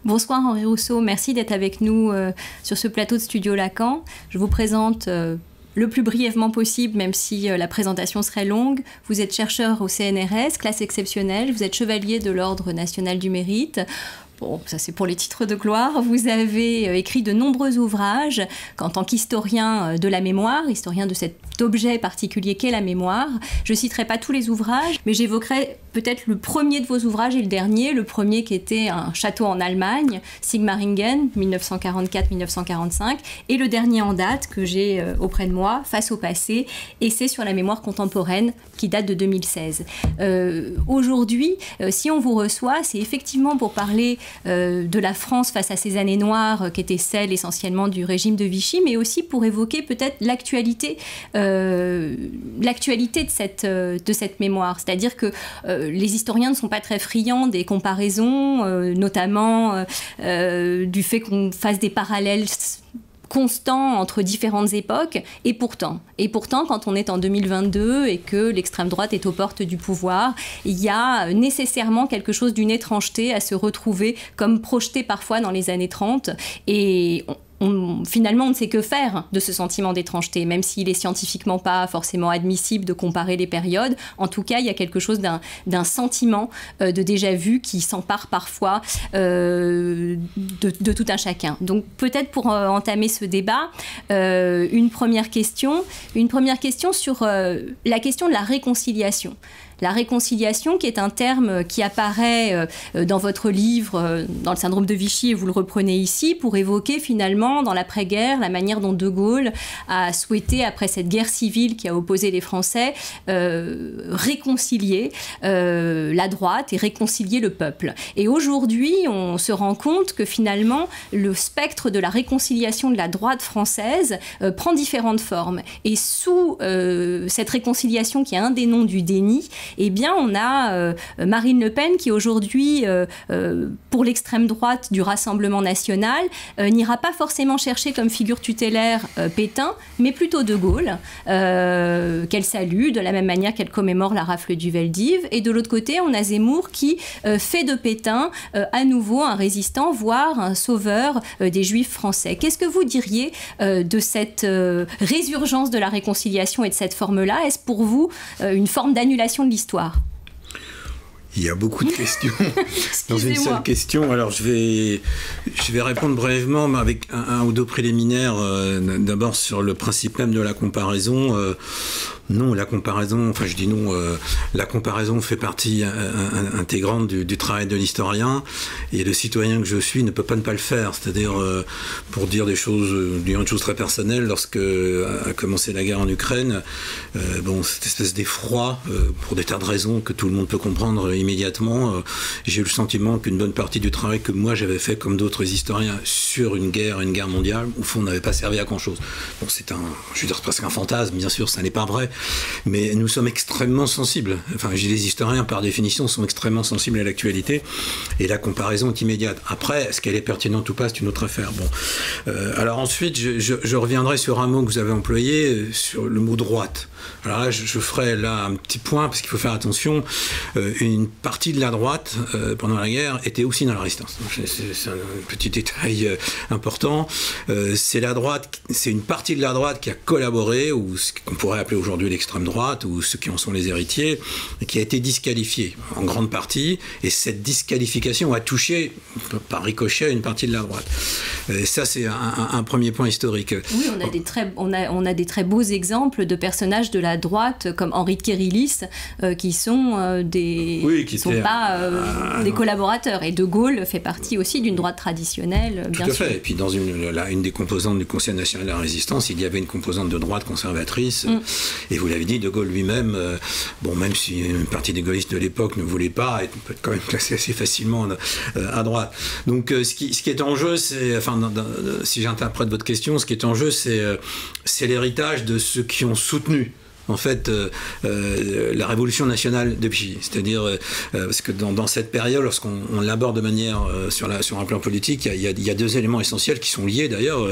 Bonsoir Henri Rousseau, merci d'être avec nous sur ce plateau de Studio Lacan. Je vous présente le plus brièvement possible, même si la présentation serait longue. Vous êtes chercheur au CNRS, classe exceptionnelle, vous êtes chevalier de l'Ordre national du mérite. Bon, ça c'est pour les titres de gloire. Vous avez écrit de nombreux ouvrages en tant qu'historien de la mémoire, historien de cet objet particulier qu'est la mémoire. Je ne citerai pas tous les ouvrages, mais j'évoquerai peut-être le premier de vos ouvrages et le dernier, le premier qui était un château en Allemagne, Sigmaringen, 1944-1945, et le dernier en date que j'ai auprès de moi, Face au passé, essai sur la mémoire contemporaine, qui date de 2016. Aujourd'hui, si on vous reçoit, c'est effectivement pour parler de la France face à ces années noires qui étaient celles essentiellement du régime de Vichy, mais aussi pour évoquer peut-être l'actualité de cette mémoire. C'est-à-dire que les historiens ne sont pas très friands des comparaisons, notamment du fait qu'on fasse des parallèles constant entre différentes époques, et pourtant, quand on est en 2022 et que l'extrême droite est aux portes du pouvoir, il y a nécessairement quelque chose d'une étrangeté à se retrouver comme projeté parfois dans les années 30, et finalement, on ne sait que faire de ce sentiment d'étrangeté, même s'il est scientifiquement pas forcément admissible de comparer les périodes. En tout cas, il y a quelque chose d'un sentiment de déjà-vu qui s'empare parfois de tout un chacun. Donc, peut-être pour entamer ce débat, une première question sur la question de la réconciliation. La réconciliation, qui est un terme qui apparaît dans votre livre, dans le syndrome de Vichy, et vous le reprenez ici, pour évoquer finalement, dans l'après-guerre, la manière dont De Gaulle a souhaité, après cette guerre civile qui a opposé les Français, réconcilier la droite et réconcilier le peuple. Et aujourd'hui, on se rend compte que finalement, le spectre de la réconciliation de la droite française prend différentes formes. Et sous cette réconciliation, qui est un des noms du déni, eh bien, on a Marine Le Pen qui aujourd'hui, pour l'extrême droite du Rassemblement national, n'ira pas forcément chercher comme figure tutélaire Pétain, mais plutôt De Gaulle, qu'elle salue de la même manière qu'elle commémore la rafle du Veldiv. Et de l'autre côté, on a Zemmour qui fait de Pétain à nouveau un résistant, voire un sauveur des Juifs français. Qu'est-ce que vous diriez de cette résurgence de la réconciliation et de cette forme-là? Est-ce pour vous une forme d'annulation de l'histoire? Il y a beaucoup de questions dans une seule question. Alors je vais répondre brièvement avec un ou deux préliminaires. D'abord sur le principe même de la comparaison. Non, la comparaison, enfin je dis non, la comparaison fait partie intégrante du travail de l'historien, et le citoyen que je suis ne peut pas ne pas le faire. C'est-à-dire, pour dire une chose très personnelle, lorsque a commencé la guerre en Ukraine, cette espèce d'effroi, pour des tas de raisons que tout le monde peut comprendre immédiatement, j'ai eu le sentiment qu'une bonne partie du travail que moi j'avais fait, comme d'autres historiens, sur une guerre mondiale, au fond, n'avait pas servi à grand-chose. Bon, je veux dire, presque un fantasme, bien sûr, ça n'est pas vrai. Mais nous sommes extrêmement sensibles. Enfin, les historiens, par définition, sont extrêmement sensibles à l'actualité, et la comparaison est immédiate. Après, est-ce qu'elle est pertinente ou pas, c'est une autre affaire. Bon. Alors ensuite, je reviendrai sur un mot que vous avez employé, sur le mot droite. Alors là, je ferai là un petit point, parce qu'il faut faire attention. Une partie de la droite, pendant la guerre, était aussi dans la résistance. C'est un petit détail important. C'est une partie de la droite qui a collaboré, ou ce qu'on pourrait appeler aujourd'hui de l'extrême droite, ou ceux qui en sont les héritiers, qui a été disqualifié en grande partie, et cette disqualification a touché par ricochet une partie de la droite. Et ça, c'est un premier point historique. Oui, on a des très beaux exemples de personnages de la droite, comme Henri de Kérillis, qui sont des collaborateurs. Et De Gaulle fait partie aussi d'une droite traditionnelle, bien sûr. Tout à fait. Et puis dans une des composantes du Conseil national de la résistance, il y avait une composante de droite conservatrice. Et vous l'avez dit, De Gaulle lui-même, même si une partie des gaullistes de l'époque ne voulait pas, il peut être quand même classé assez facilement à droite. Donc ce qui est en jeu, c'est, si j'interprète votre question, ce qui est en jeu, c'est l'héritage de ceux qui ont soutenu en fait la révolution nationale de Vichy. C'est-à-dire, parce que dans cette période, lorsqu'on l'aborde de manière sur un plan politique, il y a deux éléments essentiels qui sont liés d'ailleurs.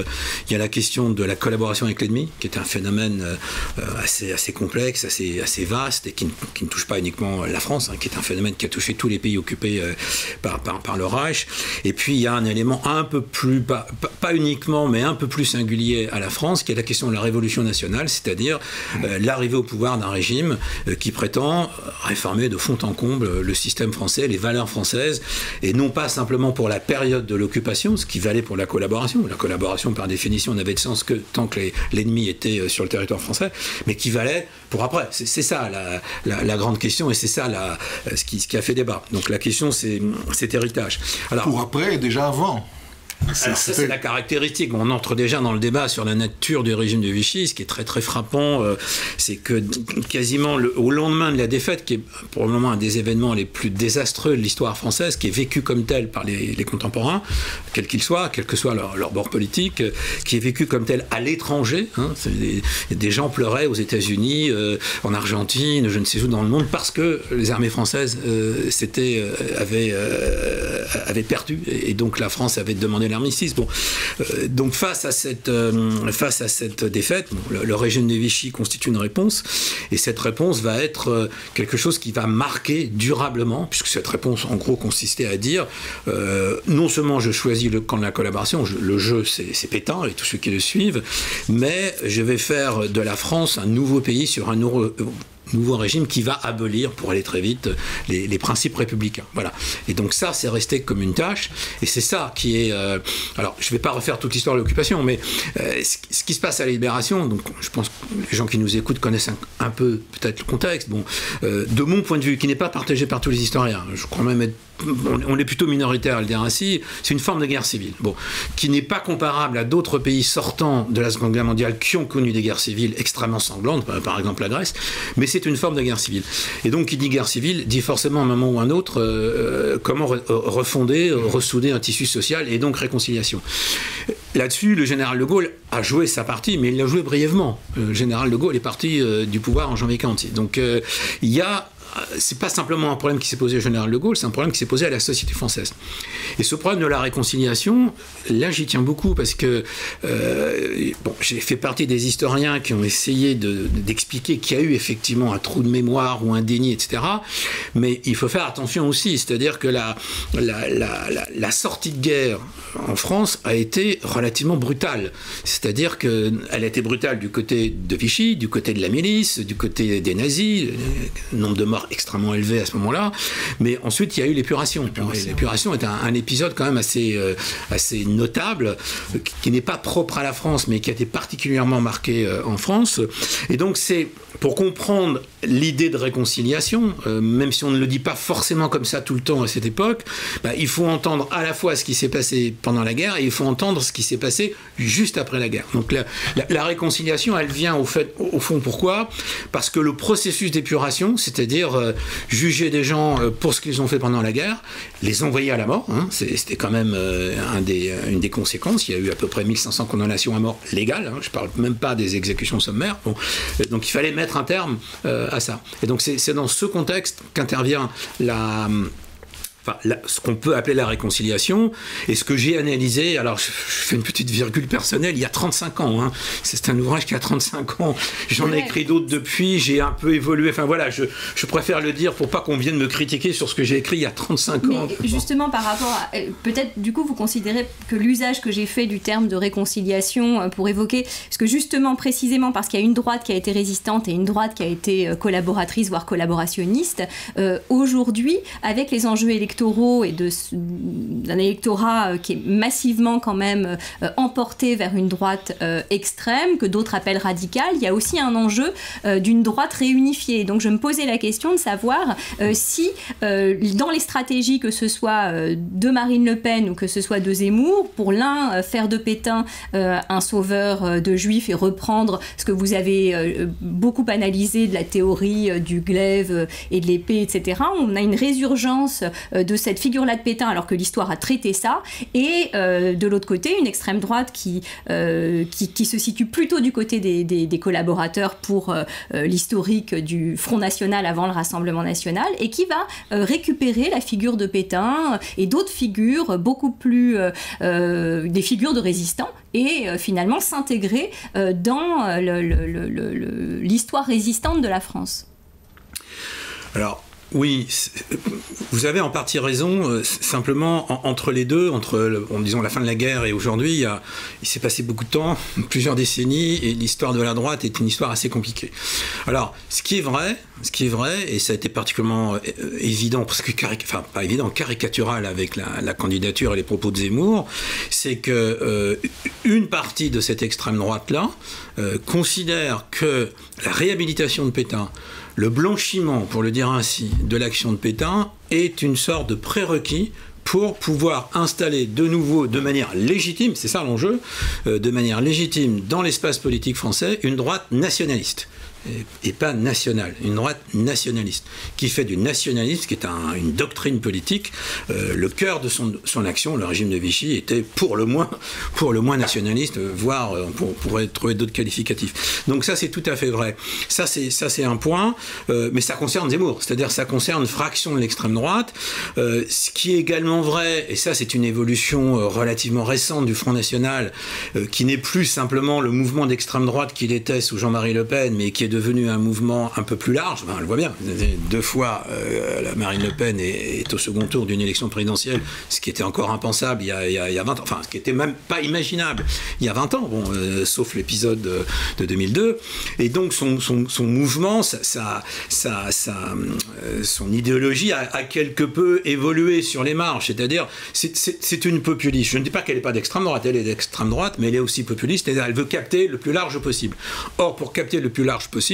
Il y a la question de la collaboration avec l'ennemi, qui est un phénomène assez complexe, assez vaste, et qui ne touche pas uniquement la France, qui est un phénomène qui a touché tous les pays occupés par le Reich. Et puis il y a un élément un peu plus, pas uniquement, mais un peu plus singulier à la France, qui est la question de la révolution nationale, c'est-à-dire l'arrivée au pouvoir d'un régime qui prétend réformer de fond en comble le système français, les valeurs françaises, et non pas simplement pour la période de l'occupation, ce qui valait pour la collaboration. La collaboration, par définition, n'avait de sens que tant que l'ennemi était sur le territoire français, mais qui valait pour après. C'est ça la grande question, et c'est ça ce qui a fait débat. Donc la question, c'est cet héritage. Alors, pour après et déjà avant. Alors ça, c'est la caractéristique. On entre déjà dans le débat sur la nature du régime de Vichy. Ce qui est très très frappant, c'est que quasiment au lendemain de la défaite, qui est pour le moment un des événements les plus désastreux de l'histoire française, qui est vécu comme tel par les contemporains, quels qu'ils soient, quel que soit leur bord politique, qui est vécu comme tel à l'étranger. Des gens pleuraient aux États-Unis, en Argentine, je ne sais où dans le monde, parce que les armées françaises avaient perdu, et donc la France avait demandé l'armistice. Donc face à cette défaite, le régime de Vichy constitue une réponse, et cette réponse va être quelque chose qui va marquer durablement, puisque cette réponse en gros consistait à dire non seulement je choisis le camp de la collaboration, le jeu c'est Pétain et tous ceux qui le suivent, mais je vais faire de la France un nouveau pays sur un nouveau régime qui va abolir, pour aller très vite, les principes républicains. Voilà. Et donc ça, c'est resté comme une tâche, et c'est ça qui est... alors, je ne vais pas refaire toute l'histoire de l'occupation, mais ce qui se passe à la Libération, donc je pense que les gens qui nous écoutent connaissent un peu peut-être le contexte, de mon point de vue, qui n'est pas partagé par tous les historiens, je crois même être... On est plutôt minoritaire à le dire ainsi, c'est une forme de guerre civile, qui n'est pas comparable à d'autres pays sortant de la Seconde Guerre mondiale qui ont connu des guerres civiles extrêmement sanglantes, par exemple la Grèce, mais c'est une forme de guerre civile. Et donc, qui dit guerre civile, dit forcément à un moment ou à un autre comment refonder, ressouder un tissu social, et donc réconciliation. Là-dessus, le général de Gaulle a joué sa partie, mais il l'a joué brièvement. Le général de Gaulle est parti du pouvoir en janvier 1946. Donc, il y a... C'est pas simplement un problème qui s'est posé au général de Gaulle, c'est un problème qui s'est posé à la société française. Et ce problème de la réconciliation, là j'y tiens beaucoup, parce que j'ai fait partie des historiens qui ont essayé d'expliquer qu'il y a eu effectivement un trou de mémoire ou un déni, etc. Mais il faut faire attention aussi, c'est-à-dire que la sortie de guerre en France a été relativement brutale. C'est-à-dire qu'elle a été brutale du côté de Vichy, du côté de la milice, du côté des nazis, nombre de morts extrêmement élevé à ce moment-là, mais ensuite il y a eu l'épuration. L'épuration est un épisode quand même assez notable, qui n'est pas propre à la France, mais qui a été particulièrement marqué en France. Et donc c'est pour comprendre l'idée de réconciliation, même si on ne le dit pas forcément comme ça tout le temps à cette époque, il faut entendre à la fois ce qui s'est passé pendant la guerre, et il faut entendre ce qui s'est passé juste après la guerre. Donc la réconciliation, elle vient au fond, pourquoi ? Parce que le processus d'épuration, c'est-à-dire juger des gens pour ce qu'ils ont fait pendant la guerre, les envoyer à la mort, c'était quand même une des conséquences. Il y a eu à peu près 1500 condamnations à mort légales, je ne parle même pas des exécutions sommaires. Donc il fallait mettre un terme à ça. Et donc c'est dans ce contexte qu'intervient ce qu'on peut appeler la réconciliation, et ce que j'ai analysé, alors je fais une petite virgule personnelle, il y a 35 ans, hein. C'est un ouvrage qui a 35 ans, j'en ai écrit d'autres depuis, j'ai un peu évolué, enfin voilà, je préfère le dire pour pas qu'on vienne me critiquer sur ce que j'ai écrit il y a 35 ans. Mais justement par rapport à, peut-être du coup vous considérez que l'usage que j'ai fait du terme de réconciliation pour évoquer, parce que justement précisément parce qu'il y a une droite qui a été résistante et une droite qui a été collaboratrice, voire collaborationniste, aujourd'hui, avec les enjeux électoraux et d'un électorat qui est massivement quand même emporté vers une droite extrême, que d'autres appellent radicale, il y a aussi un enjeu d'une droite réunifiée. Donc je me posais la question de savoir si dans les stratégies, que ce soit de Marine Le Pen ou que ce soit de Zemmour, pour l'un faire de Pétain un sauveur de juifs et reprendre ce que vous avez beaucoup analysé de la théorie du glaive et de l'épée, etc. On a une résurgence de cette figure-là de Pétain alors que l'histoire a traité ça, et de l'autre côté une extrême droite qui se situe plutôt du côté des collaborateurs pour l'historique du Front National avant le Rassemblement National, et qui va récupérer la figure de Pétain et d'autres figures beaucoup plus des figures de résistants, et finalement s'intégrer dans l'histoire résistante de la France. Alors, oui, vous avez en partie raison. Simplement, entre les deux, disons la fin de la guerre et aujourd'hui, il s'est passé beaucoup de temps, plusieurs décennies, et l'histoire de la droite est une histoire assez compliquée. Alors, ce qui est vrai, et ça a été particulièrement évident, parce que pas évident, caricatural avec la candidature et les propos de Zemmour, c'est que une partie de cette extrême droite-là considère que la réhabilitation de Pétain, le blanchiment, pour le dire ainsi, de l'action de Pétain est une sorte de prérequis pour pouvoir installer de nouveau, de manière légitime, c'est ça l'enjeu, de manière légitime dans l'espace politique français, une droite nationaliste. Et pas nationale, une droite nationaliste, qui fait du nationalisme, qui est une doctrine politique, le cœur de son action. Le régime de Vichy était pour le moins nationaliste, voire on pourrait trouver d'autres qualificatifs. Donc ça c'est tout à fait vrai. Ça c'est un point, mais ça concerne Zemmour, c'est-à-dire ça concerne une fraction de l'extrême droite. Ce qui est également vrai, et ça c'est une évolution relativement récente du Front National, qui n'est plus simplement le mouvement d'extrême droite qu'il était sous Jean-Marie Le Pen, mais qui est devenu un mouvement un peu plus large. On le voit bien, 2 fois Marine Le Pen est au second tour d'une élection présidentielle, ce qui était encore impensable il y a 20 ans, enfin ce qui était même pas imaginable il y a 20 ans, sauf l'épisode de 2002. Et donc son mouvement, son idéologie a quelque peu évolué sur les marges, c'est-à-dire c'est une populiste. Je ne dis pas qu'elle n'est pas d'extrême droite, elle est d'extrême droite, mais elle est aussi populiste, c'est-à-dire elle veut capter le plus large possible. Or, pour capter le plus large possible,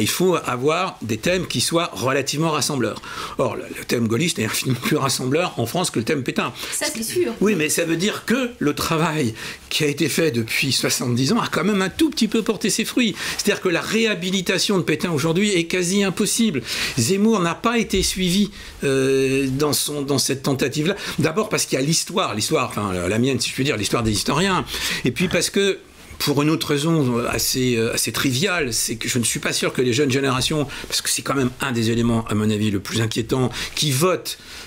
il faut avoir des thèmes qui soient relativement rassembleurs. Or, le thème gaulliste est infiniment plus rassembleur en France que le thème Pétain. Ça, c'est sûr. Oui, mais ça veut dire que le travail qui a été fait depuis 70 ans a quand même un tout petit peu porté ses fruits. C'est-à-dire que la réhabilitation de Pétain aujourd'hui est quasi impossible. Zemmour n'a pas été suivi dans cette tentative-là. D'abord parce qu'il y a l'histoire, enfin la mienne si je puis dire, l'histoire des historiens. Et puis parce que pour une autre raison assez triviale, c'est que je ne suis pas sûr que les jeunes générations, parce que c'est quand même un des éléments, à mon avis, le plus inquiétant,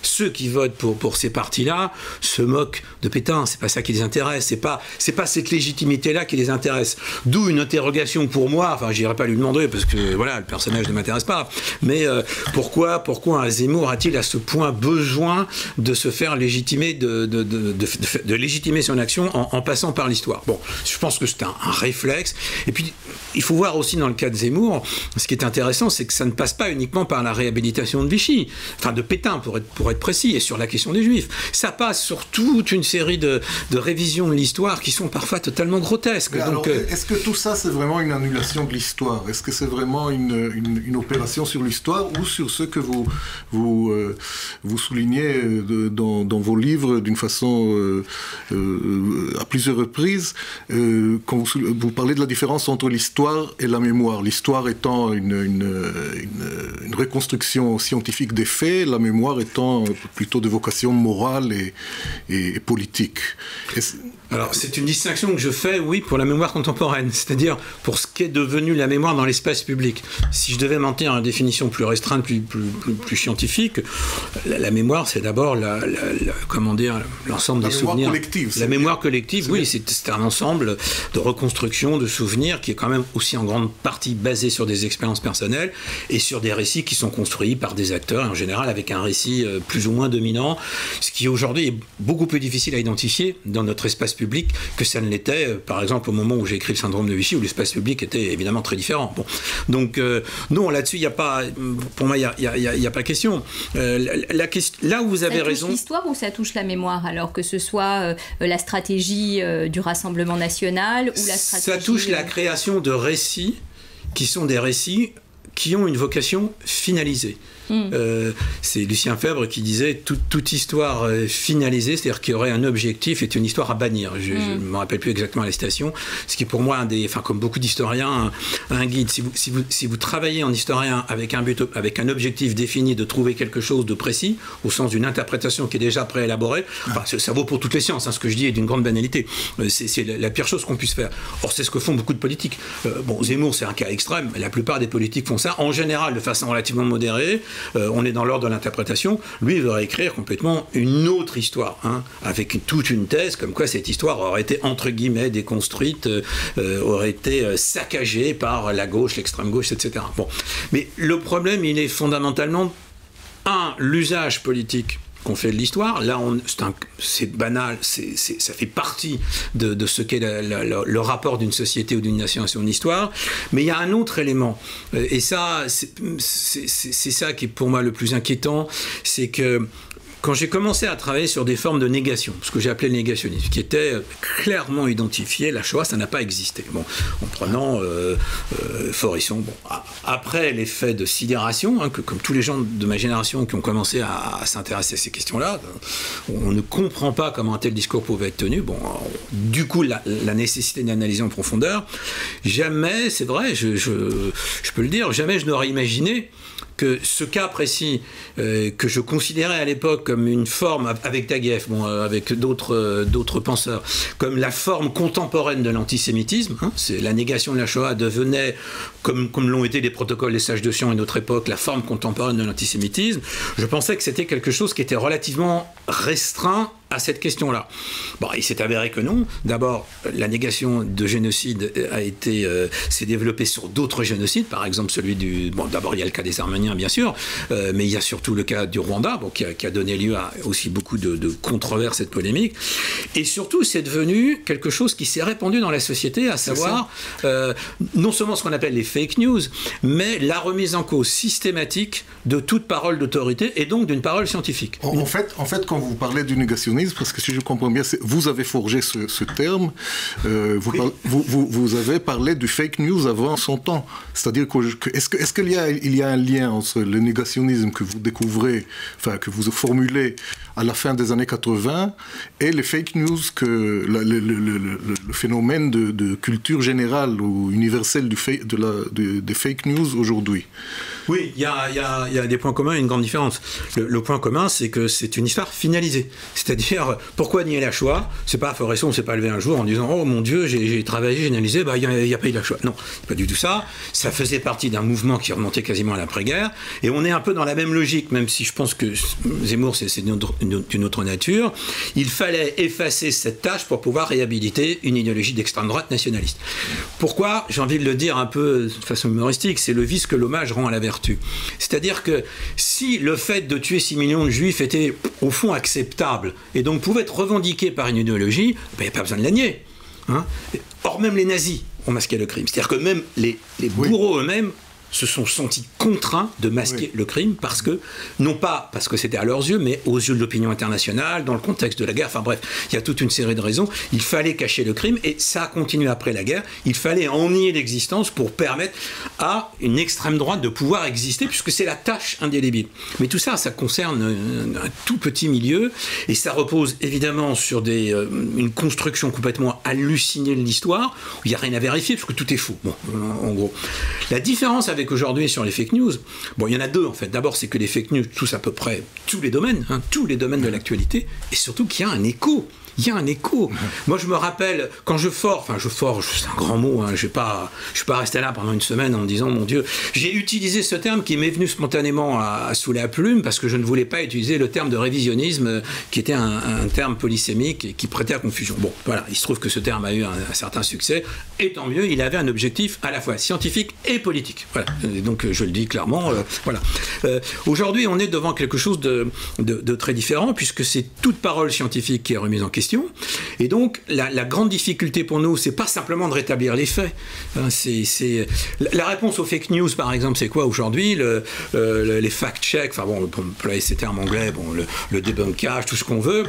ceux qui votent pour ces partis-là, se moquent de Pétain. C'est pas ça qui les intéresse. C'est pas cette légitimité-là qui les intéresse. D'où une interrogation pour moi. Enfin, j'irai pas lui demander parce que voilà, le personnage ne m'intéresse pas. Mais pourquoi un Zemmour a-t-il à ce point besoin de se faire légitimer, de légitimer son action en passant par l'histoire? Bon, je pense que c'est un réflexe. Et puis, il faut voir aussi dans le cas de Zemmour, ce qui est intéressant, c'est que ça ne passe pas uniquement par la réhabilitation de Vichy, enfin de Pétain pour être précis, et sur la question des Juifs. Ça passe sur toute une série de révisions de l'histoire qui sont parfois totalement grotesques. Alors, est-ce que tout ça, c'est vraiment une annulation de l'histoire? Est-ce que c'est vraiment une opération sur l'histoire ou sur ce que vous soulignez dans vos livres d'une façon à plusieurs reprises, quand vous parlez de la différence entre l'histoire et la mémoire, l'histoire étant une reconstruction scientifique des faits, la mémoire étant plutôt de vocation morale et politique. Alors, c'est une distinction que je fais, oui, pour la mémoire contemporaine, c'est-à-dire pour ce qu'est devenu la mémoire dans l'espace public. Si je devais maintenir une définition plus restreinte, plus scientifique, la mémoire, c'est d'abord comment dire, l'ensemble des souvenirs. La mémoire collective, oui, c'est un ensemble de reconstruction, de souvenirs qui est quand même aussi en grande partie basé sur des expériences personnelles et sur des récits qui sont construits par des acteurs, et en général avec un récit plus ou moins dominant, ce qui aujourd'hui est beaucoup plus difficile à identifier dans notre espace public que ça ne l'était, par exemple, au moment où j'ai écrit le syndrome de Vichy, où l'espace public était évidemment très différent. Bon. Donc, non, là-dessus, il n'y a pas, pour moi, il n'y a pas question. Là où vous avez raison... Ça touche l'histoire ou ça touche la mémoire, alors que ce soit la stratégie du Rassemblement national ou la stratégie... Ça touche la création de récits qui sont des récits qui ont une vocation finalisée. C'est Lucien Febvre qui disait toute histoire finalisée, c'est-à-dire qu'il y aurait un objectif, est une histoire à bannir. Je ne me rappelle plus exactement la citation, ce qui est pour moi comme beaucoup d'historiens, un guide. Si vous travaillez en historien avec un objectif défini de trouver quelque chose de précis, au sens d'une interprétation qui est déjà préélaborée, ça vaut pour toutes les sciences, ce que je dis est d'une grande banalité. C'est la pire chose qu'on puisse faire. Or, c'est ce que font beaucoup de politiques. Zemmour, c'est un cas extrême, la plupart des politiques font ça, en général de façon relativement modérée. On est dans l'ordre de l'interprétation. Lui, il veut réécrire complètement une autre histoire, avec toute une thèse, comme quoi cette histoire aurait été, entre guillemets, déconstruite, aurait été saccagée par la gauche, l'extrême gauche, etc. Bon. Mais le problème, il est fondamentalement, l'usage politique qu'on fait de l'histoire. Là, c'est banal, ça fait partie de ce qu'est le rapport d'une société ou d'une nation à son histoire. Mais il y a un autre élément, et ça, c'est ça qui est pour moi le plus inquiétant, c'est que quand j'ai commencé à travailler sur des formes de négation, ce que j'ai appelé le négationnisme, qui était clairement identifié, la Shoah, ça n'a pas existé. Bon, en prenant Forisson, après l'effet de sidération, que comme tous les gens de ma génération qui ont commencé à s'intéresser à ces questions-là, on ne comprend pas comment un tel discours pouvait être tenu. Bon, du coup, la nécessité d'analyser en profondeur. Jamais, c'est vrai, je peux le dire, jamais je n'aurais imaginé que ce cas précis que je considérais à l'époque comme une forme, avec Taguieff, avec d'autres penseurs, comme la forme contemporaine de l'antisémitisme, c'est la négation de la Shoah devenait, comme l'ont été les protocoles des sages de Sion à notre époque, la forme contemporaine de l'antisémitisme. Je pensais que c'était quelque chose qui était relativement restreint à cette question-là. Bon, il s'est avéré que non. D'abord, la négation de génocide s'est développée sur d'autres génocides, par exemple celui du... Bon, d'abord, il y a le cas des Arméniens, bien sûr, mais il y a surtout le cas du Rwanda, qui a donné lieu à aussi beaucoup de controverses et de polémiques. Et surtout, c'est devenu quelque chose qui s'est répandu dans la société, à savoir non seulement ce qu'on appelle les fake news, mais la remise en cause systématique de toute parole d'autorité et donc d'une parole scientifique. En fait, quand vous parlez du négationnisme, parce que si je comprends bien, vous avez forgé ce terme, vous avez parlé du fake news avant son temps. C'est-à-dire est-ce qu'il y a un lien entre le négationnisme que vous découvrez, que vous formulez à la fin des années 80 et les fake news, le phénomène de culture générale ou universelle des fake news aujourd'hui? Oui, il y a des points communs et une grande différence. Le point commun, c'est que c'est une histoire finalisée. C'est-à-dire, pourquoi nier la Shoah? C'est pas Foresson, on s'est pas levé un jour en disant « Oh mon Dieu, j'ai travaillé, j'ai analysé, il n'y a pas eu la Shoah ». Non, pas du tout ça. Ça faisait partie d'un mouvement qui remontait quasiment à l'après-guerre. Et on est un peu dans la même logique, même si je pense que Zemmour, c'est d'une autre nature. Il fallait effacer cette tâche pour pouvoir réhabiliter une idéologie d'extrême droite nationaliste. Pourquoi? J'ai envie de le dire un peu de façon humoristique, c'est le vice que l'hommage rend à la vertu. C'est-à-dire que si le fait de tuer 6 millions de juifs était au fond acceptable et donc pouvait être revendiqué par une idéologie, il n'y a pas besoin de la nier. Or, même les nazis ont masqué le crime. C'est-à-dire que même les bourreaux eux-mêmes se sont sentis contraints de masquer le crime non pas parce que c'était à leurs yeux, mais aux yeux de l'opinion internationale, dans le contexte de la guerre. Enfin bref, il y a toute une série de raisons. Il fallait cacher le crime et ça a continué après la guerre. Il fallait en nier l'existence pour permettre à une extrême droite de pouvoir exister, puisque c'est la tâche indélébile. Mais tout ça, ça concerne un tout petit milieu et ça repose évidemment sur une construction complètement hallucinée de l'histoire où il n'y a rien à vérifier parce que tout est faux. Bon, en gros. La différence avec aujourd'hui sur les fake news, il y en a deux en fait. D'abord, c'est que les fake news touchent à peu près tous les domaines de l'actualité, et surtout qu'il y a un écho. il y a un écho. Moi, je me rappelle, quand je forge, c'est un grand mot, hein, je ne suis pas resté là pendant une semaine en me disant, mon Dieu, j'ai utilisé ce terme qui m'est venu spontanément sous la plume, parce que je ne voulais pas utiliser le terme de révisionnisme, qui était un terme polysémique et qui prêtait à confusion. Bon, voilà, il se trouve que ce terme a eu un certain succès, et tant mieux, il avait un objectif à la fois scientifique et politique. Voilà, et donc je le dis clairement, voilà. Aujourd'hui, on est devant quelque chose de très différent, puisque c'est toute parole scientifique qui est remise en question. Et donc, la grande difficulté pour nous, c'est pas simplement de rétablir les faits. Hein, la réponse aux fake news, par exemple, c'est quoi aujourd'hui? Les fact-checks, enfin bon, pour employer ces termes anglais, bon, le débunkage, tout ce qu'on veut.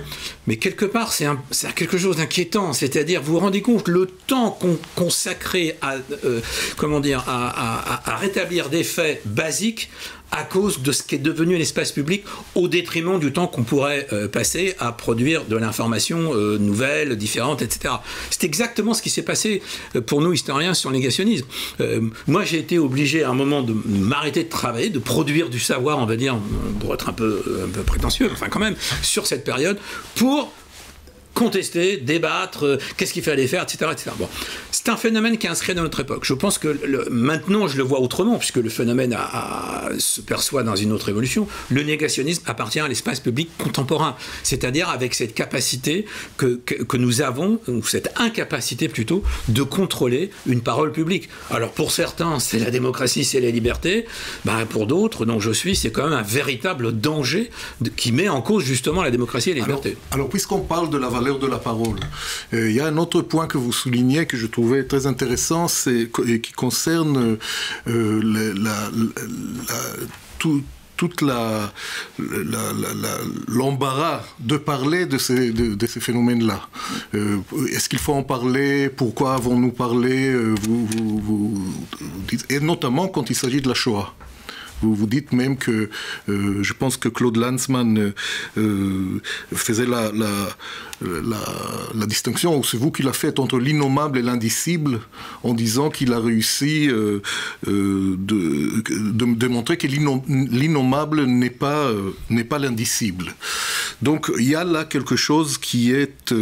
Mais quelque part, c'est quelque chose d'inquiétant. C'est-à-dire, vous vous rendez compte, le temps qu'on consacrait à rétablir des faits basiques, à cause de ce qui est devenu l'espace public, au détriment du temps qu'on pourrait passer à produire de l'information nouvelle, différente, etc. C'est exactement ce qui s'est passé pour nous, historiens, sur le négationnisme. Moi, j'ai été obligé à un moment de m'arrêter de travailler, de produire du savoir, on va dire, pour être un peu prétentieux, enfin quand même, sur cette période, pour contester, débattre, qu'est-ce qu'il fallait faire, etc., etc. Bon, c'est un phénomène qui est inscrit dans notre époque. Je pense que maintenant, je le vois autrement, puisque le phénomène se perçoit dans une autre évolution. Le négationnisme appartient à l'espace public contemporain, c'est-à-dire avec cette capacité que nous avons, ou cette incapacité plutôt, de contrôler une parole publique. Alors pour certains, c'est la démocratie, c'est la liberté. Ben, pour d'autres, dont je suis, c'est quand même un véritable danger qui met en cause justement la démocratie et la liberté. Alors puisqu'on parle de la valeur de la parole. Il y a un autre point que vous soulignez que je trouvais très intéressant, et qui concerne toute l'embarras de parler de ces phénomènes-là. Est-ce qu'il faut en parler? Pourquoi avons-nous parlé? Vous dites, et notamment quand il s'agit de la Shoah. Vous dites même que, je pense que Claude Lanzmann faisait la distinction, ou c'est vous qui l'a faite, entre l'innommable et l'indicible, en disant qu'il a réussi de démontrer que l'innommable n'est pas l'indicible. Donc il y a là quelque chose qui est,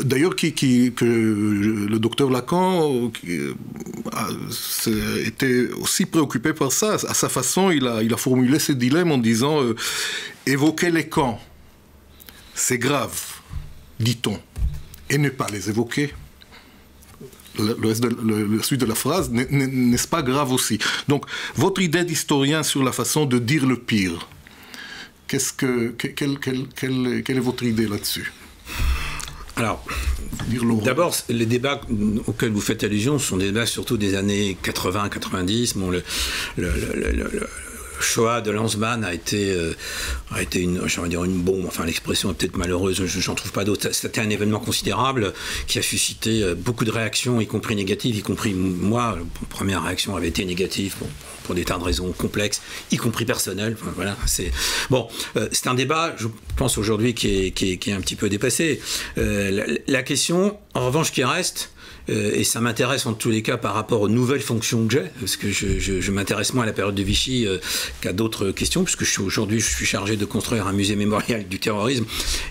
d'ailleurs que le docteur Lacan était aussi préoccupé par ça. À sa façon, il a formulé ce dilemme en disant évoquer les camps, c'est grave, dit-on, et ne pas les évoquer. La suite de la phrase, n'est-ce pas grave aussi? Donc, votre idée d'historien sur la façon de dire le pire, quelle est votre idée là-dessus? Alors, d'abord, les débats auxquels vous faites allusion sont des débats surtout des années 80-90. Bon, le Shoah de Lanzmann a été une bombe, enfin l'expression est peut-être malheureuse, j'en trouve pas d'autre. C'était un événement considérable qui a suscité beaucoup de réactions, y compris négatives, y compris moi, la première réaction avait été négative pour des tas de raisons complexes, y compris personnelles. Enfin, voilà, c'est un débat, je pense aujourd'hui, qui est un petit peu dépassé. La question, en revanche, qui reste, et ça m'intéresse en tous les cas par rapport aux nouvelles fonctions que j'ai, parce que je m'intéresse moins à la période de Vichy qu'à d'autres questions, puisque aujourd'hui je suis chargé de construire un musée mémorial du terrorisme,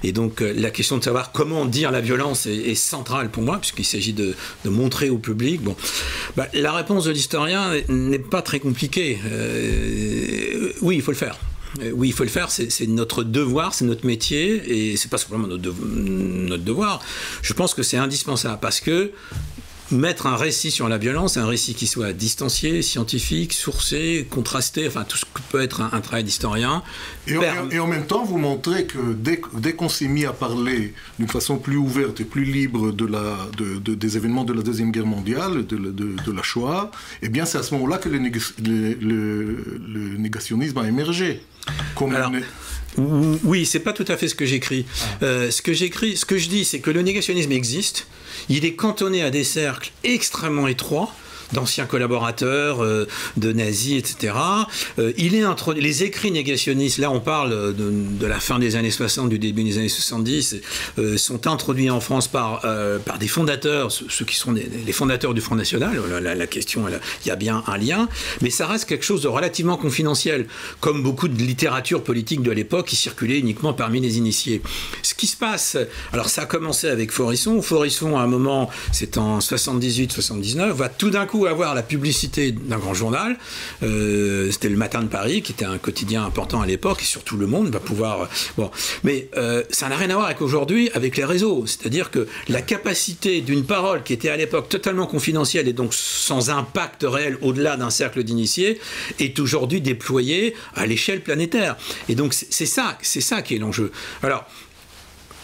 et donc la question de savoir comment dire la violence est centrale pour moi, puisqu'il s'agit de montrer au public. Bon, la réponse de l'historien n'est pas très compliquée. Oui, il faut le faire. Oui, il faut le faire, c'est notre devoir, c'est notre métier, et c'est pas simplement notre devoir. Je pense que c'est indispensable, parce que mettre un récit sur la violence, un récit qui soit distancié, scientifique, sourcé, contrasté, enfin tout ce que peut être un travail d'historien. Et en même temps, vous montrez que dès qu'on s'est mis à parler d'une façon plus ouverte et plus libre des événements de la Deuxième Guerre mondiale, de la Shoah, eh bien c'est à ce moment-là que le négationnisme a émergé. Alors, oui, c'est pas tout à fait ce que j'écris. Ce que je dis, c'est que le négationnisme existe. Il est cantonné à des cercles extrêmement étroits, d'anciens collaborateurs de nazis, etc. Il est introduit, les écrits négationnistes, là on parle de la fin des années 60, du début des années 70, sont introduits en France par des fondateurs, ceux qui sont les fondateurs du Front National. La question, il y a bien un lien, mais ça reste quelque chose de relativement confidentiel, comme beaucoup de littérature politique de l'époque qui circulait uniquement parmi les initiés. Ce qui se passe, alors ça a commencé avec Forisson. Forisson, à un moment, c'est en 78-79, va tout d'un coup avoir la publicité d'un grand journal. C'était le Matin de Paris, qui était un quotidien important à l'époque, et surtout Le Monde va pouvoir... Bon, mais ça n'a rien à voir avec aujourd'hui, avec les réseaux. C'est-à-dire que la capacité d'une parole qui était à l'époque totalement confidentielle et donc sans impact réel au-delà d'un cercle d'initiés est aujourd'hui déployée à l'échelle planétaire. Et donc c'est ça qui est l'enjeu. Alors,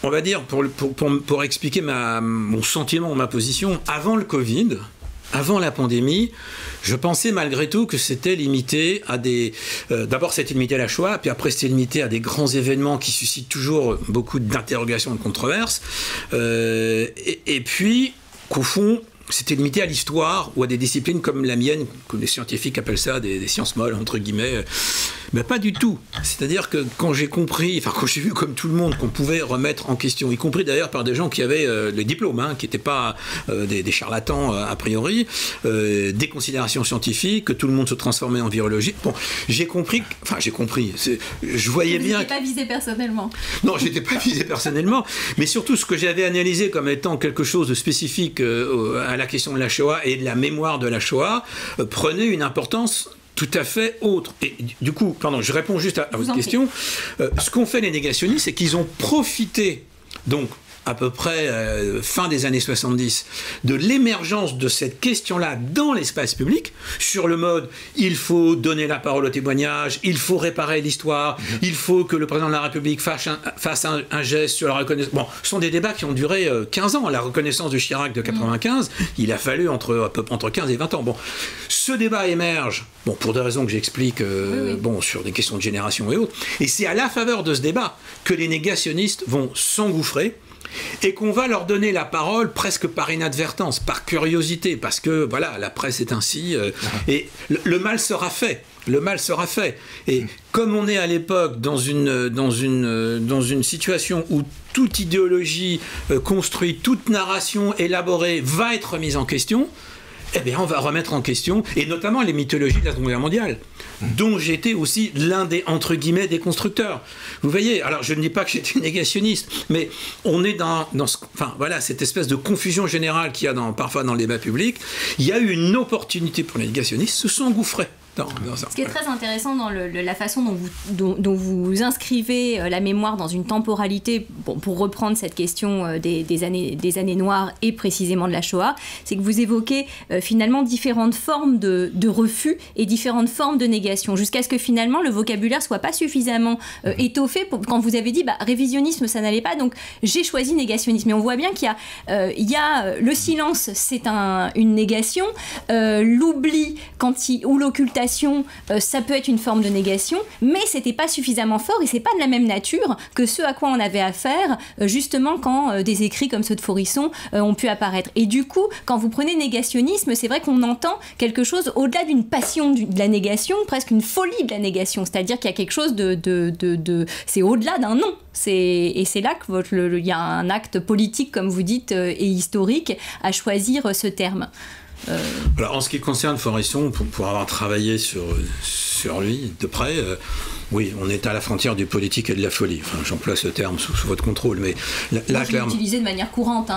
on va dire, pour expliquer mon sentiment, ma position, avant le Covid, avant la pandémie, je pensais malgré tout que c'était limité à des... D'abord, c'était limité à la Shoah, puis après, c'était limité à des grands événements qui suscitent toujours beaucoup d'interrogations et de controverses. Et puis, qu'au fond, c'était limité à l'histoire ou à des disciplines comme la mienne, que les scientifiques appellent ça des sciences molles, entre guillemets. Mais pas du tout. C'est-à-dire que quand j'ai compris, enfin quand j'ai vu comme tout le monde qu'on pouvait remettre en question, y compris d'ailleurs par des gens qui avaient les diplômes, qui n'étaient pas des charlatans a priori, des considérations scientifiques, que tout le monde se transformait en virologie. Bon, j'ai compris, je voyais bien... Vous n'étiez pas visé personnellement. Non, je n'étais pas visé personnellement, mais surtout ce que j'avais analysé comme étant quelque chose de spécifique à la question de la Shoah et de la mémoire de la Shoah prenait une importance tout à fait autre. Et du coup, pardon, je réponds juste à votre question. Ce qu'ont fait les négationnistes, c'est qu'ils ont profité, donc à peu près fin des années 70, de l'émergence de cette question-là dans l'espace public, sur le mode « il faut donner la parole au témoignage, il faut réparer l'histoire, il faut que le président de la République fasse un geste sur la reconnaissance ». Bon, ce sont des débats qui ont duré 15 ans. La reconnaissance de Chirac de 95, il a fallu entre 15 et 20 ans. Bon, ce débat émerge, bon, pour des raisons que j'explique, bon, sur des questions de génération et autres, et c'est à la faveur de ce débat que les négationnistes vont s'engouffrer et qu'on va leur donner la parole presque par inadvertance, par curiosité, parce que voilà, la presse est ainsi, et le mal sera fait. Le mal sera fait. Et comme on est à l'époque dans une situation où toute idéologie construite, toute narration élaborée va être remise en question, eh bien, on va remettre en question, et notamment les mythologies de la Seconde Guerre mondiale, dont j'étais aussi l'un des, entre guillemets, des constructeurs. Vous voyez, alors je ne dis pas que j'étais négationniste, mais on est dans cette espèce de confusion générale qu'il y a parfois dans le débat public. Il y a eu une opportunité pour les négationnistes, se sont engouffrés. Ce qui est très intéressant dans la façon dont vous inscrivez la mémoire dans une temporalité, pour reprendre cette question des années noires et précisément de la Shoah, c'est que vous évoquez finalement différentes formes de refus et différentes formes de négation, jusqu'à ce que finalement le vocabulaire soit pas suffisamment étoffé quand vous avez dit révisionnisme ça n'allait pas, donc j'ai choisi négationnisme. Mais on voit bien qu'il y a le silence, c'est une négation, l'oubli ou l'occultation, ça peut être une forme de négation, mais c'était pas suffisamment fort et c'est pas de la même nature que ce à quoi on avait affaire justement quand des écrits comme ceux de Forisson ont pu apparaître. Et du coup, quand vous prenez négationnisme, c'est vrai qu'on entend quelque chose au-delà d'une passion de la négation, presque une folie de la négation, c'est-à-dire qu'il y a quelque chose c'est au-delà d'un nom. Et c'est là qu'il y a un acte politique, comme vous dites, et historique à choisir ce terme. Alors, en ce qui concerne Forisson, pour avoir travaillé sur lui de près, oui, on est à la frontière du politique et de la folie. Enfin, j'emploie ce terme sous votre contrôle, mais là clairement. Utilisé de manière courante,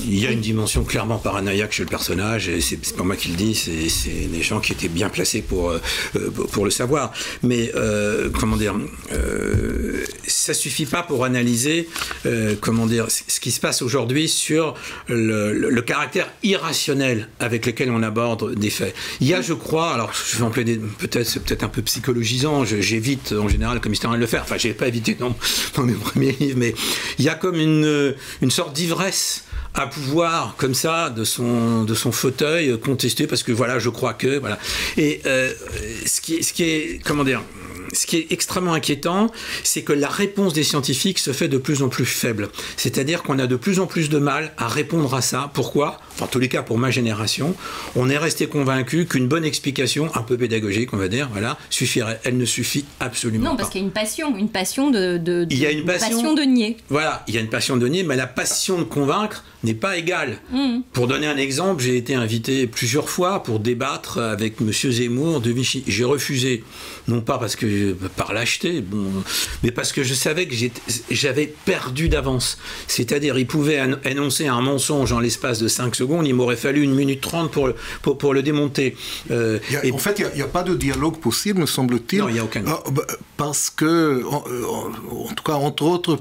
il y a une dimension clairement paranoïaque chez le personnage, et c'est pas moi qui le dis, c'est des gens qui étaient bien placés pour le savoir. Mais comment dire, ça suffit pas pour analyser ce qui se passe aujourd'hui sur le caractère irrationnel avec lequel on aborde des faits. Il y a, je crois, alors je vais employer c'est peut-être un peu psychologisant, j'évite en général comme historien de le faire, enfin je n'ai pas évité dans mes premiers livres, mais il y a comme une sorte d'ivresse à pouvoir comme ça de son fauteuil contester parce que voilà, je crois que voilà. Et ce qui est comment dire, ce qui est extrêmement inquiétant, c'est que la réponse des scientifiques se fait de plus en plus faible. C'est-à-dire qu'on a de plus en plus de mal à répondre à ça. Pourquoi ? Enfin, en tous les cas, pour ma génération, on est resté convaincu qu'une bonne explication, un peu pédagogique, on va dire, voilà, suffirait. Elle ne suffit absolument pas. Non, parce qu'il y a une passion de il y a une passion de nier. Voilà, il y a une passion de nier, mais la passion de convaincre n'est pas égale. Pour donner un exemple, j'ai été invité plusieurs fois pour débattre avec M. Zemmour de Vichy. J'ai refusé, non pas parce que par lâcheté, mais parce que je savais que j'avais perdu d'avance. C'est-à-dire, il pouvait annoncer un mensonge en l'espace de 5 secondes, il m'aurait fallu 1 minute 30 pour le démonter. En fait, il n'y a pas de dialogue possible, me semble-t-il. Non, il n'y a aucun. Parce que, en tout cas, entre autres,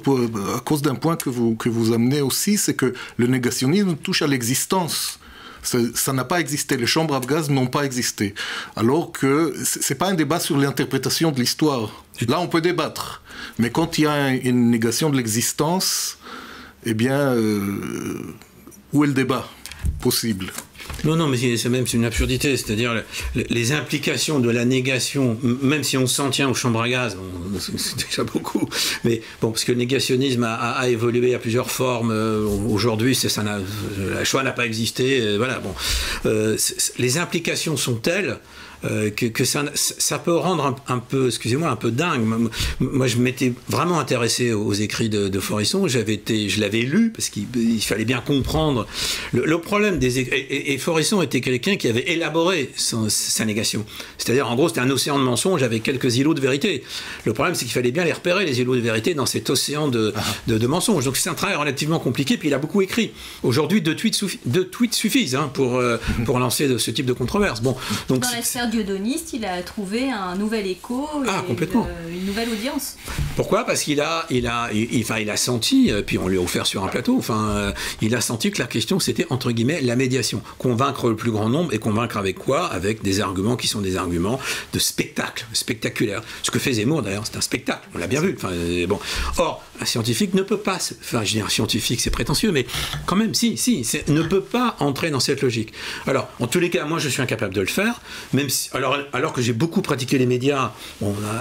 à cause d'un point que vous amenez aussi, c'est que le négationnisme touche à l'existence. Ça n'a pas existé, les chambres à gaz n'ont pas existé. Alors que ce n'est pas un débat sur l'interprétation de l'histoire. Là, on peut débattre. Mais quand il y a une négation de l'existence, eh bien, où est le débat possible ? Non, mais c'est une absurdité. C'est-à-dire, les implications de la négation, même si on s'en tient aux chambres à gaz, c'est déjà beaucoup. Mais bon, parce que le négationnisme a évolué à plusieurs formes. Aujourd'hui, la Shoah n'a pas existé. Voilà, bon. Les implications sont telles que ça peut rendre un peu, excusez-moi, un peu dingue. Moi, je m'étais vraiment intéressé aux écrits de Forisson. Je l'avais lu parce qu'il fallait bien comprendre le problème des écrits. Et Forisson était quelqu'un qui avait élaboré sa négation. C'est-à-dire, en gros, c'était un océan de mensonges avec quelques îlots de vérité. Le problème, c'est qu'il fallait bien les repérer, les îlots de vérité, dans cet océan de mensonges. Donc, c'est un travail relativement compliqué. Puis, il a beaucoup écrit. Aujourd'hui, 2 tweets suffisent pour lancer ce type de controverse. Bon, donc, dans la sphère diodoniste, il a trouvé un nouvel écho et une nouvelle audience. Pourquoi ? Parce qu'il a senti, puis on lui a offert sur un plateau, il a senti que la question, c'était, entre guillemets, la médiation. Convaincre le plus grand nombre, et convaincre avec quoi ? Avec des arguments qui sont des arguments de spectacle, spectaculaire. Ce que fait Zemmour, d'ailleurs, c'est un spectacle, on l'a bien vu. Bon. Or, un scientifique ne peut pas, je dis un scientifique, c'est prétentieux, mais quand même, ne peut pas entrer dans cette logique. Alors, en tous les cas, moi, je suis incapable de le faire, même si, alors que j'ai beaucoup pratiqué les médias,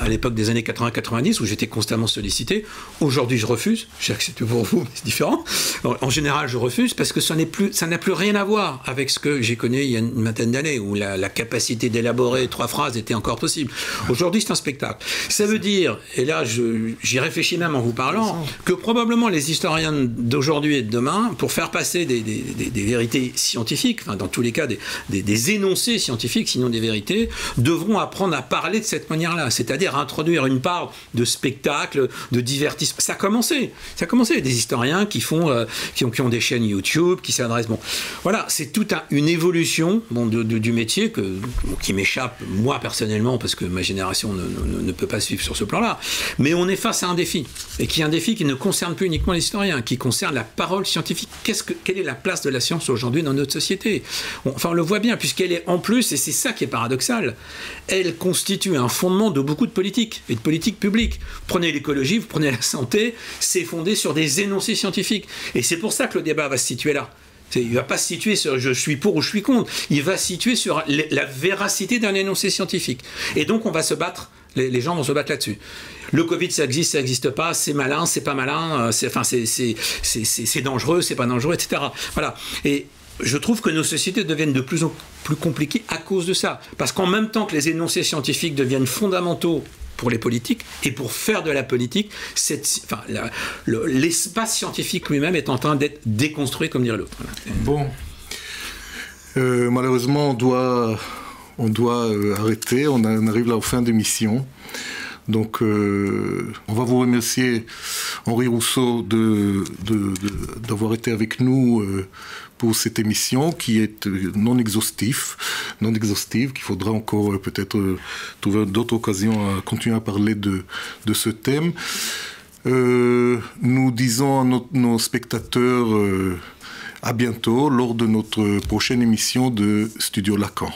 à l'époque des années 80-90, où j'étais constamment sollicité. Aujourd'hui, je refuse. J'ai accepté pour vous, mais c'est différent. En général, je refuse parce que ça n'a plus rien à voir avec ce que j'ai connu il y a une vingtaine d'années, où la capacité d'élaborer 3 phrases était encore possible. Aujourd'hui, c'est un spectacle. Ça veut dire, et là, j'y réfléchis même en vous parlant, que probablement les historiens d'aujourd'hui et de demain, pour faire passer des vérités scientifiques, dans tous les cas des énoncés scientifiques, sinon des vérités, devront apprendre à parler de cette manière-là, c'est-à-dire introduire une part de spectacle, de divertissement. Ça a commencé. Il y a des historiens qui ont des chaînes YouTube, qui s'adressent. Bon, voilà, c'est toute une évolution du métier qui m'échappe, moi personnellement, parce que ma génération ne peut pas suivre sur ce plan-là. Mais on est face à un défi, et qui est un défi qui ne concerne plus uniquement les historiens, qui concerne la parole scientifique. Quelle est la place de la science aujourd'hui dans notre société ? On le voit bien, puisqu'elle est en plus, et c'est ça qui est paradoxal, elle constitue un fondement de beaucoup de politiques, et de politiques publiques. Prenez l'écologie, vous prenez la santé, c'est fondé sur des énoncés scientifiques. Et c'est pour ça que le débat va se situer là. Il ne va pas se situer sur je suis pour ou je suis contre. Il va se situer sur la véracité d'un énoncé scientifique. Et donc on va se battre, les gens vont se battre là-dessus. Le Covid, ça existe pas, c'est malin, c'est pas malin, c'est dangereux, c'est pas dangereux, etc. Voilà. Et je trouve que nos sociétés deviennent de plus en plus compliquées à cause de ça. Parce qu'en même temps que les énoncés scientifiques deviennent fondamentaux pour les politiques, et pour faire de la politique, l'espace scientifique lui-même est en train d'être déconstruit, comme dirait l'autre. Bon. Malheureusement, on doit arrêter. On arrive là aux fins d'émission. Donc, on va vous remercier, Henri Rousseau, d'avoir été avec nous pour cette émission qui est non exhaustive, qu'il faudra encore peut-être trouver d'autres occasions à continuer à parler de ce thème. Nous disons à nos spectateurs à bientôt lors de notre prochaine émission de Studio Lacan.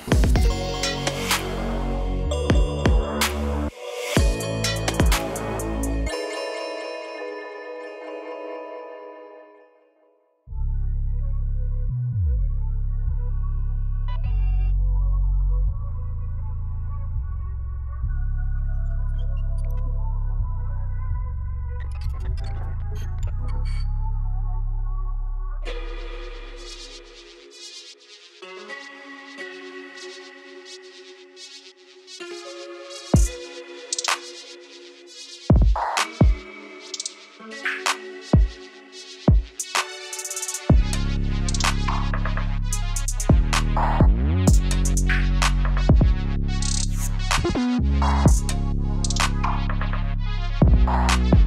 Bye.